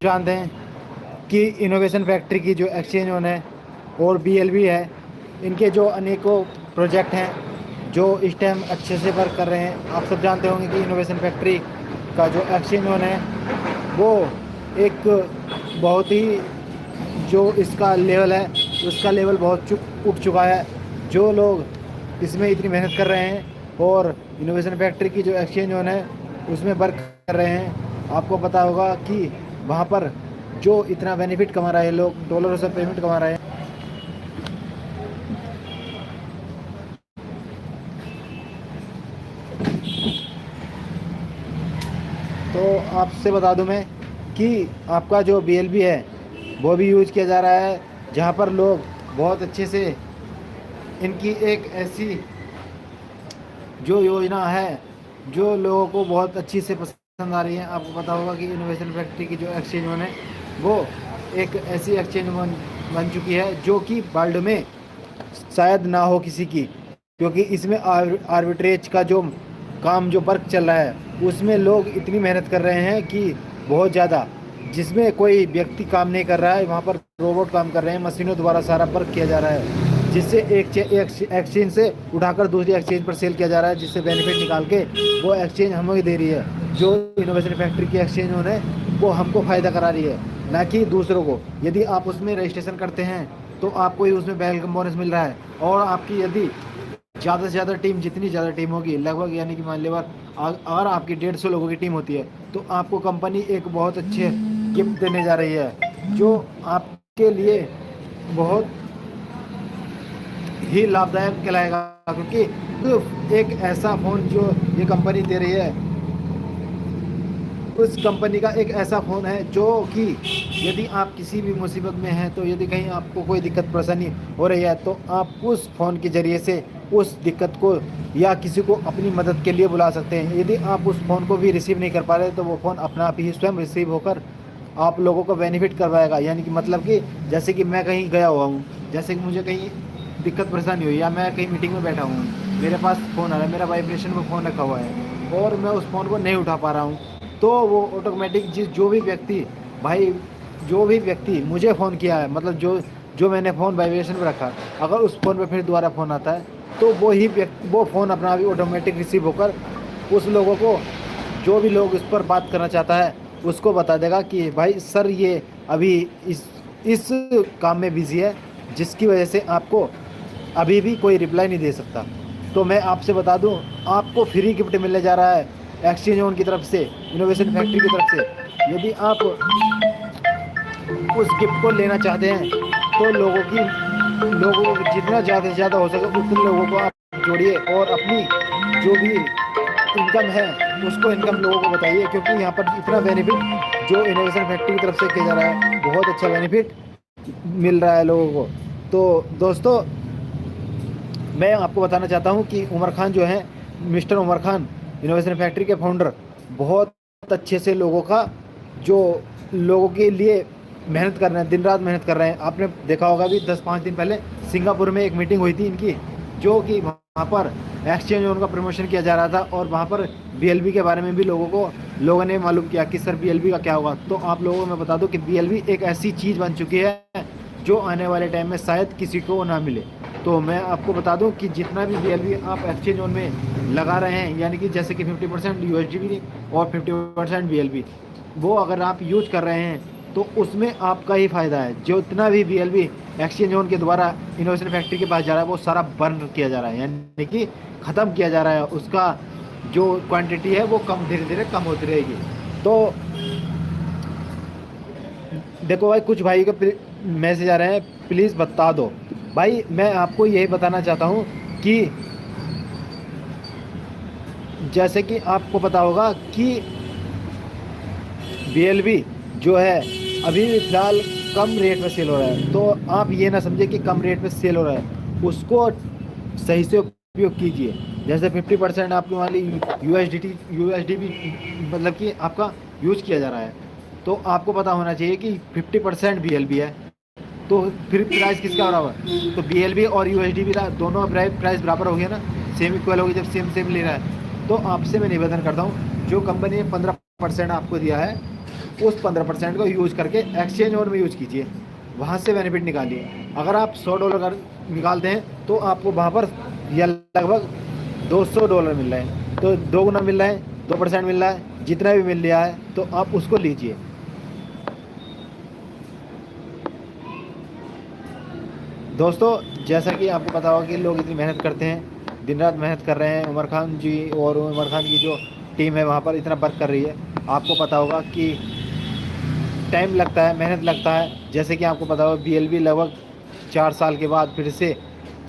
जानते हैं कि इनोवेशन फैक्ट्री की जो एक्सचेंज वन है और बीएलबी है, इनके जो अनेकों प्रोजेक्ट हैं जो इस टाइम अच्छे से वर्क कर रहे हैं। आप सब जानते होंगे कि इनोवेशन फैक्ट्री का जो एक्सचेंज वन है वो एक बहुत ही जो इसका लेवल है उसका लेवल बहुत उठ चुका है। जो लोग इसमें इतनी मेहनत कर रहे हैं और इनोवेशन फैक्ट्री की जो एक्सचेंज वन है उसमें वर्क कर रहे हैं, आपको पता होगा कि वहाँ पर जो इतना बेनिफिट कमा रहे हैं, लोग डॉलरों से पेमेंट कमा रहे हैं। तो आपसे बता दूं मैं कि आपका जो बीएलबी है वो भी यूज किया जा रहा है, जहाँ पर लोग बहुत अच्छे से इनकी एक ऐसी जो योजना है जो लोगों को बहुत अच्छी से पसंद आ रही है। आपको पता होगा कि इनोवेशन फैक्ट्री की जो एक्सचेंज वन है वो एक ऐसी एक्सचेंज वन बन चुकी है जो कि वर्ल्ड में शायद ना हो किसी की, क्योंकि इसमें आर्बिट्रेज का जो काम जो वर्क चल रहा है उसमें लोग इतनी मेहनत कर रहे हैं कि बहुत ज़्यादा, जिसमें कोई व्यक्ति काम नहीं कर रहा है, वहाँ पर रोबोट काम कर रहे हैं, मशीनों द्वारा सारा वर्क किया जा रहा है, जिससे एक एक्सचेंज से उठाकर दूसरी एक्सचेंज पर सेल किया जा रहा है, जिससे बेनिफिट निकाल के वो एक्सचेंज हमें दे रही है। जो इनोवेशन फैक्ट्री की एक्सचेंज है वो हमको फ़ायदा करा रही है, ना कि दूसरों को। यदि आप उसमें रजिस्ट्रेशन करते हैं तो आपको ही उसमें वेलकम बोनस मिल रहा है, और आपकी यदि ज़्यादा से ज़्यादा टीम, जितनी ज़्यादा टीम होगी लगभग, यानी कि मान लीजिए अगर आपकी 150 लोगों की टीम होती है तो आपको कंपनी एक बहुत अच्छे गिफ्ट देने जा रही है जो आपके लिए बहुत ही लाभदायक कहलाएगा, क्योंकि एक ऐसा फ़ोन जो ये कंपनी दे रही है, उस कंपनी का एक ऐसा फ़ोन है जो कि यदि आप किसी भी मुसीबत में हैं, तो यदि कहीं आपको कोई दिक्कत परेशानी हो रही है तो आप उस फ़ोन के ज़रिए से उस दिक्कत को या किसी को अपनी मदद के लिए बुला सकते हैं। यदि आप उस फ़ोन को भी रिसीव नहीं कर पा रहे तो वो फ़ोन अपना आप ही स्वयं रिसीव होकर आप लोगों को बेनिफिट करवाएगा। यानी कि मतलब कि जैसे कि मैं कहीं गया हुआ हूँ, जैसे कि मुझे कहीं दिक्कत परेशानी हुई, या मैं कहीं मीटिंग में बैठा हूँ, मेरे पास फ़ोन आ रहा है, मेरा वाइब्रेशन में फ़ोन रखा हुआ है और मैं उस फ़ोन को नहीं उठा पा रहा हूँ, तो वो ऑटोमेटिक जो भी व्यक्ति भाई, जो भी व्यक्ति मुझे फ़ोन किया है, मतलब जो मैंने फ़ोन वाइब्रेशन में रखा, अगर उस फ़ोन पे फिर दोबारा फ़ोन आता है तो वो फ़ोन अपना भी ऑटोमेटिक रिसीव होकर उस लोगों को, जो भी लोग इस पर बात करना चाहता है उसको बता देगा कि भाई सर ये अभी इस काम में बिज़ी है, जिसकी वजह से आपको अभी भी कोई रिप्लाई नहीं दे सकता। तो मैं आपसे बता दूं, आपको फ्री गिफ्ट मिलने जा रहा है एक्सचेंज वन की तरफ से, इनोवेशन फैक्ट्री की तरफ से। यदि आप उस गिफ्ट को लेना चाहते हैं तो लोगों को जितना ज़्यादा से ज़्यादा हो सके उतने लोगों को आप जोड़िए और अपनी जो भी इनकम है उसको इनकम लोगों को बताइए, क्योंकि यहाँ पर इतना बेनिफिट जो इनोवेशन फैक्ट्री की तरफ से किया जा रहा है, बहुत अच्छा बेनिफिट मिल रहा है लोगों को। तो दोस्तों, मैं आपको बताना चाहता हूँ कि उमर खान जो है, mister Umar Khan innovation factory के फाउंडर, बहुत अच्छे से लोगों के लिए मेहनत कर रहे हैं, दिन रात मेहनत कर रहे हैं। आपने देखा होगा भी 10-5 दिन पहले सिंगापुर में एक मीटिंग हुई थी इनकी, जो कि वहाँ पर एक्सचेंज उनका प्रमोशन किया जा रहा था, और वहाँ पर बीएलबी के बारे में भी लोगों ने मालूम किया कि सर बीएलबी का क्या होगा। तो आप लोगों को मैं बता दूं कि बीएलबी एक ऐसी चीज़ बन चुकी है जो आने वाले टाइम में शायद किसी को ना मिले। तो मैं आपको बता दूं कि जितना भी बीएलबी आप एक्सचेंज जोन में लगा रहे हैं, यानी कि जैसे कि 50% यूएसडी और 50% बीएलबी, वो अगर आप यूज कर रहे हैं तो उसमें आपका ही फ़ायदा है। जो इतना भी बीएलबी एक्सचेंज जोन के द्वारा इनोवेशन फैक्ट्री के पास जा रहा है वो सारा बर्न किया जा रहा है, यानी कि ख़त्म किया जा रहा है। उसका जो क्वांटिटी है वो कम, धीरे धीरे कम होती रहेगी। तो देखो भाई, कुछ भाई का मैसेज आ रहे हैं, प्लीज़ बता दो भाई। मैं आपको यही बताना चाहता हूँ कि जैसे कि आपको पता होगा कि बीएलबी जो है अभी फ़िलहाल कम रेट में सेल हो रहा है, तो आप ये ना समझे कि कम रेट में सेल हो रहा है, उसको सही से उपयोग कीजिए। जैसे 50% आपकी मान ली यूएसडी भी मतलब कि आपका यूज किया जा रहा है, तो आपको पता होना चाहिए कि 50% बीएलबी है, तो फिर प्राइस किसका बराबर? तो बीएलबी और यूएसडी भी दोनों प्राइस बराबर हो गया ना, सेम इक्वल हो गया जब सेम ले रहा है। तो आपसे मैं निवेदन करता हूँ, जो कंपनी ने 15% आपको दिया है उस 15% को यूज़ करके एक्सचेंज ऑन में यूज़ कीजिए, वहाँ से बेनिफिट निकालिए। अगर आप $100 निकालते हैं तो आपको वहाँ पर या लगभग $200 मिल रहे हैं, तो 2 गुना मिल रहा है, 2% मिल रहा है, जितना भी मिल रहा है तो आप उसको लीजिए। दोस्तों, जैसा कि आपको पता होगा कि लोग इतनी मेहनत करते हैं, दिन रात मेहनत कर रहे हैं। उमर खान जी और उमर खान की जो टीम है वहाँ पर इतना वर्क कर रही है। आपको पता होगा कि टाइम लगता है, मेहनत लगता है। जैसे कि आपको पता होगा BLB लगभग 4 साल के बाद फिर से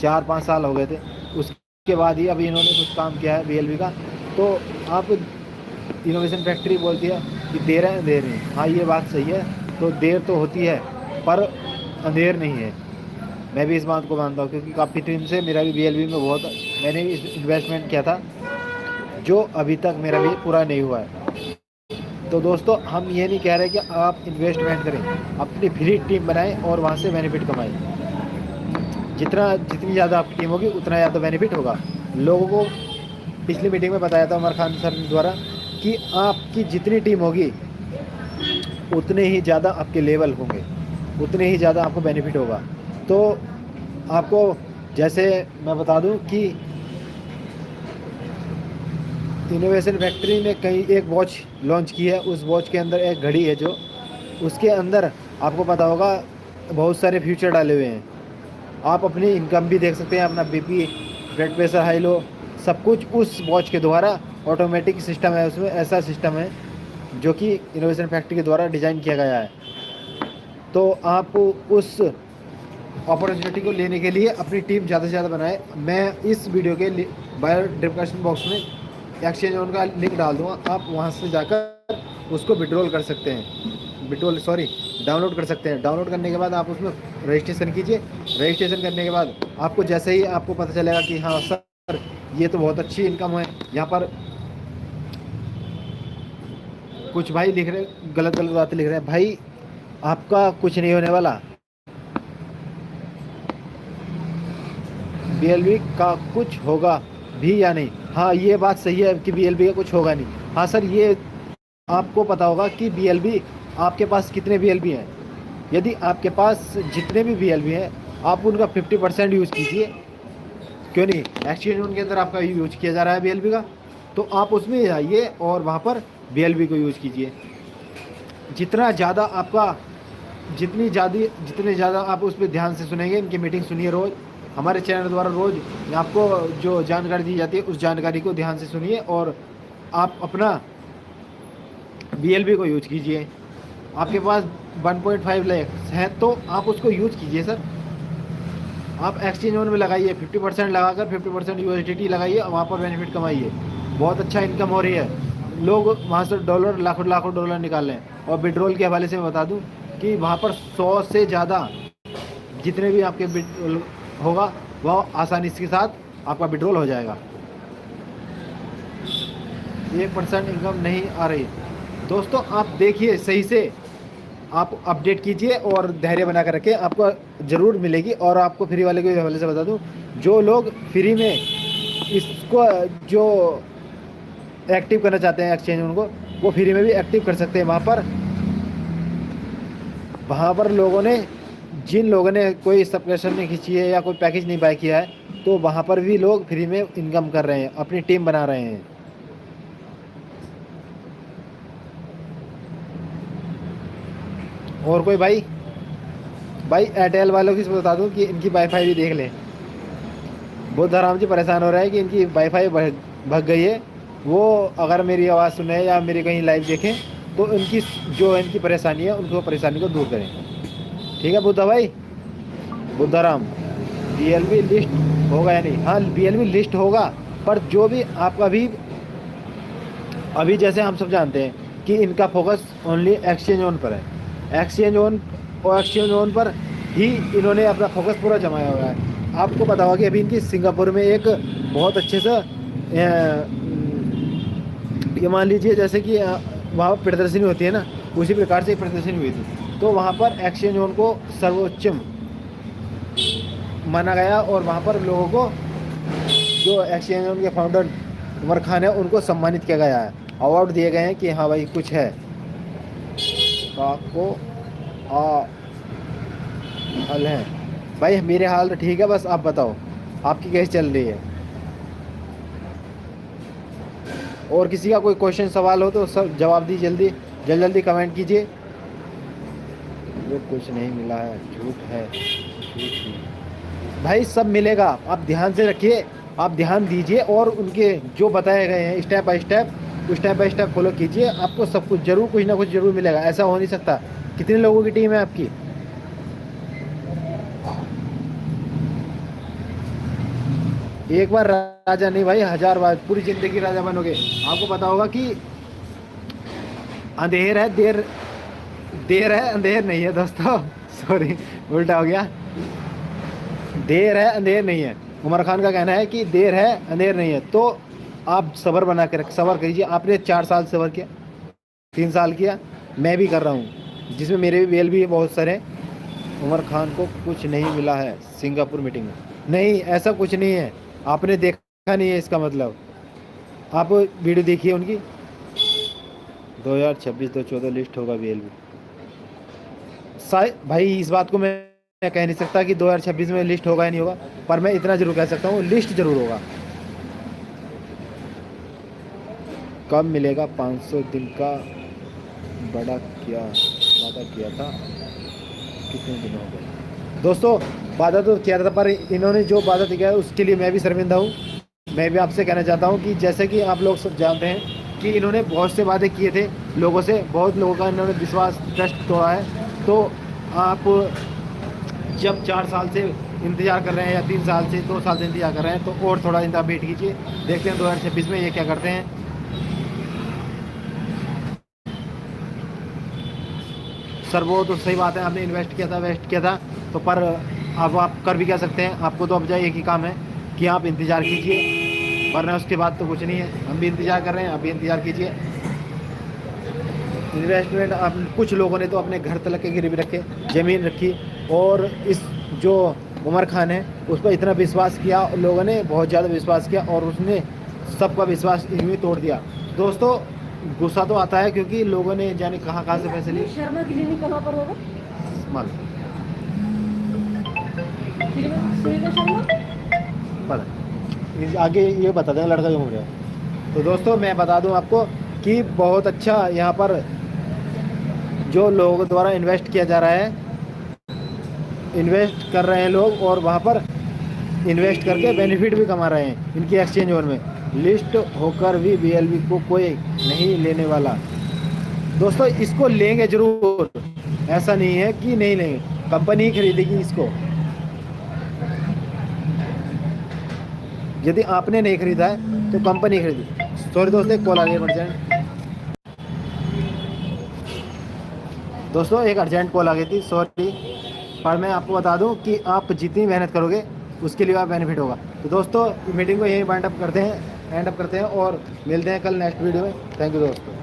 4-5 साल हो गए थे, उसके बाद ही अभी इन्होंने कुछ काम किया है BLB का। तो आप इनोवेशन फैक्ट्री बोलती है कि देर है अंधेर नहीं। हाँ, ये बात सही है। तो देर तो होती है पर अंधेर नहीं है। मैं भी इस बात को मानता हूँ, क्योंकि काफ़ी टाइम से मेरा भी BLB में बहुत मैंने भी इन्वेस्टमेंट किया था, जो अभी तक मेरा भी पूरा नहीं हुआ है। तो दोस्तों, हम ये नहीं कह रहे कि आप इन्वेस्टमेंट करें, अपनी फ्री टीम बनाएं और वहाँ से बेनिफिट कमाएं। जितनी ज़्यादा आपकी टीम होगी उतना ज़्यादा बेनिफिट होगा। लोगों को पिछली मीटिंग में बताया था उमर खान सर द्वारा कि आपकी जितनी टीम होगी उतने ही ज़्यादा आपके लेवल होंगे, उतने ही ज़्यादा आपको बेनिफिट होगा। तो आपको जैसे मैं बता दूं कि इनोवेशन फैक्ट्री ने कई एक वॉच लॉन्च की है। उस वॉच के अंदर एक घड़ी है, जो उसके अंदर आपको पता होगा बहुत सारे फीचर डाले हुए हैं। आप अपनी इनकम भी देख सकते हैं, अपना BP, blood pressure, high low, सब कुछ उस वॉच के द्वारा ऑटोमेटिक सिस्टम है। उसमें ऐसा सिस्टम है जो कि इनोवेशन फैक्ट्री के द्वारा डिज़ाइन किया गया है। तो आप उस अपॉर्चुनिटी को लेने के लिए अपनी टीम ज़्यादा से ज़्यादा बनाए। मैं इस वीडियो के बायो डिस्क्रिप्शन बॉक्स में एक्सचेंज ऑन का लिंक डाल दूँगा, आप वहाँ से जाकर उसको विड्रॉल कर सकते हैं, डाउनलोड कर सकते हैं। डाउनलोड करने के बाद आप उसमें रजिस्ट्रेशन कीजिए। रजिस्ट्रेशन करने के बाद आपको जैसे ही आपको पता चलेगा कि हाँ सर, ये तो बहुत अच्छी इनकम है। यहाँ पर कुछ भाई लिख रहे, गलत बातें लिख रहे हैं। भाई, आपका कुछ नहीं होने वाला, BLB का कुछ होगा भी या नहीं। हाँ, ये बात सही है कि BLB का कुछ होगा नहीं। हाँ सर, ये आपको पता होगा कि BLB, आपके पास कितने BLB हैं। यदि आपके पास जितने भी BLB हैं, आप उनका 50% यूज़ कीजिए। क्यों नहीं, एक्सचेंज उनके अंदर आपका यूज किया जा रहा है BLB का, तो आप उसमें जाइए और वहाँ पर BLB को यूज़ कीजिए। जितना ज़्यादा आपका जितने ज़्यादा आप उस पर ध्यान से सुनेंगे, इनकी मीटिंग सुनिए रोज़, हमारे चैनल द्वारा रोज़ आपको जो जानकारी दी जाती है उस जानकारी को ध्यान से सुनिए और आप अपना BLB को यूज कीजिए। आपके पास 1.5 लाख है तो आप उसको यूज कीजिए सर। आप एक्सचेंज ऑन में लगाइए, 50% लगाकर 50% USDT लगाइए, वहाँ पर बेनिफिट कमाइए। बहुत अच्छा इनकम हो रही है। लोग वहाँ से डॉलर लाखों डॉलर निकाल रहे हैं। और विड्रॉल के हवाले से मैं बता दूँ कि वहाँ पर 100 से ज़्यादा जितने भी आपके विड्रॉल होगा वह आसानी के साथ आपका विड्रॉल हो जाएगा। 1% इनकम नहीं आ रही। दोस्तों, आप देखिए सही से, आप अपडेट कीजिए और धैर्य बना कर रखें, आपको ज़रूर मिलेगी। और आपको फ्री वाले के हवाले से बता दूं, जो लोग फ्री में इसको जो एक्टिव करना चाहते हैं एक्सचेंज, उनको वो फ्री में भी एक्टिव कर सकते हैं। वहाँ पर जिन लोगों ने कोई सब्सक्रिप्शन नहीं खींची है या कोई पैकेज नहीं बाय किया है, तो वहाँ पर भी लोग फ्री में इनकम कर रहे हैं, अपनी टीम बना रहे हैं। और कोई भाई एयरटेल वालों की बता दूं कि इनकी वाईफाई भी देख लें। बुद्धाराम जी परेशान हो रहे हैं कि इनकी वाईफाई भग गई है। वो अगर मेरी आवाज़ सुने या मेरी कहीं लाइव देखें तो इनकी परेशानी है, उनको परेशानी को दूर करें। ठीक है बुद्धाराम, BLB लिस्ट होगा या नहीं? हाँ, BLB लिस्ट होगा, पर जो भी आपका अभी जैसे हम सब जानते हैं कि इनका फोकस ओनली एक्सचेंज ऑन पर है। एक्सचेंज ऑन पर ही इन्होंने अपना फोकस पूरा जमाया हुआ है। आपको पता होगा कि अभी इनकी सिंगापुर में एक बहुत अच्छे से ये मान लीजिए जैसे कि वहाँ प्रदर्शनी होती है ना, उसी प्रकार से एक प्रदर्शनी हुई थी। तो वहाँ पर एक्सचेंज ऑन को सर्वोच्च माना गया और वहाँ पर लोगों को, जो एक्सचेंज ऑन के फाउंडर उमर खान है, उनको सम्मानित किया गया है, अवार्ड दिए गए हैं कि हाँ भाई कुछ है। काको आ हाल है भाई? मेरे हाल तो ठीक है, बस आप बताओ आपकी कैसी चल रही है? और किसी का कोई क्वेश्चन सवाल हो तो सब जवाब दीजिए, जल्दी जल्दी जल्दी कमेंट कीजिए। जो कुछ नहीं मिला है झूठ है, झूठ ही। भाई सब मिलेगा, आप ध्यान से रखिए, आप ध्यान दीजिए और उनके जो बताए गए हैं स्टेप बाय स्टेप फॉलो कीजिए, आपको सब कुछ जरूर कुछ ना कुछ जरूर मिलेगा। ऐसा हो नहीं सकता। कितने लोगों की टीम है आपकी? एक बार राजा नहीं भाई, 1000 बार पूरी जिंदगी राजा बनोगे। आपको पता होगा कि अंधेर है देर, देर है अंधेर नहीं है दोस्तों। सॉरी, उल्टा हो गया। देर है अंधेर नहीं है। उमर खान का कहना है कि देर है अंधेर नहीं है। तो आप सब्र बना के रख, सब्र कीजिए। आपने 4 साल सब्र किया, 3 साल किया, मैं भी कर रहा हूँ, जिसमें मेरे भी बेल भी बहुत सारे। उमर खान को कुछ नहीं मिला है सिंगापुर मीटिंग में? नहीं, ऐसा कुछ नहीं है, आपने देखा नहीं है इसका मतलब। आप वीडियो देखिए उनकी। 2026-2014 लिस्ट होगा बीएलबी। शायद भाई इस बात को मैं कह नहीं सकता कि 2026 में लिस्ट होगा या नहीं होगा, पर मैं इतना जरूर कह सकता हूँ लिस्ट जरूर होगा। कब मिलेगा 500 दिन का बड़ा क्या वादा किया था? कितने दिन हो गए? दोस्तों वादा तो किया था, पर इन्होंने जो वादा किया है उसके लिए मैं भी शर्मिंदा हूँ। मैं भी आपसे कहना चाहता हूँ कि जैसे कि आप लोग सब जानते हैं कि इन्होंने बहुत से वादे किए थे लोगों से, बहुत लोगों का इन्होंने विश्वास ट्रस्ट तोड़ा है। तो आप जब 4 साल से इंतज़ार कर रहे हैं या 3 साल से 2 साल से इंतज़ार कर रहे हैं, तो और थोड़ा इंतज़ार वेट कीजिए, देखते हैं 2026 में ये क्या करते हैं। सर वो तो सही बात है, आपने इन्वेस्ट किया था तो, पर अब आप कर भी क्या सकते हैं? आपको तो अब जाए एक ही काम है कि आप इंतज़ार कीजिए, वरना उसके बाद तो कुछ नहीं है। हम भी इंतज़ार कर रहे हैं, आप भी इंतज़ार कीजिए। इन्वेस्टमेंट आप कुछ लोगों ने तो अपने घर तलक के गिरवी रखे, ज़मीन रखी, और इस जो उमर खान है उस पर इतना विश्वास किया, लोगों ने बहुत ज़्यादा विश्वास किया और उसने सबका विश्वास इनमें तोड़ दिया। दोस्तों गुस्सा तो आता है क्योंकि लोगों ने जाने कहाँ से पैसे लिए। शर्मा क्लिनिक कहाँ पर होगा? मान सुनीता शर्मा पता आगे ये बता देंगे लड़का जो घूम रहा है। तो दोस्तों मैं बता दूं आपको कि बहुत अच्छा यहाँ पर जो लोगों द्वारा इन्वेस्ट किया जा रहा है, इन्वेस्ट कर रहे हैं लोग और वहाँ पर इन्वेस्ट करके बेनिफिट भी कमा रहे हैं इनकी एक्सचेंज ओवर में। लिस्ट होकर भी बीएलबी को कोई नहीं लेने वाला। दोस्तों इसको लेंगे जरूर, ऐसा नहीं है कि नहीं लेंगे, कंपनी ही खरीदेगी इसको। यदि आपने नहीं खरीदा है तो कंपनी खरीदी। सॉरी दोस्तों एक कॉल आ गई अर्जेंट। दोस्तों एक अर्जेंट कॉल आ गई थी, सॉरी। पर मैं आपको बता दूं कि आप जितनी मेहनत करोगे उसके लिए आप बेनिफिट होगा। तो दोस्तों मीटिंग को यहीं वाइंड अप करते हैं और मिलते हैं कल नेक्स्ट वीडियो में। थैंक यू दोस्तों।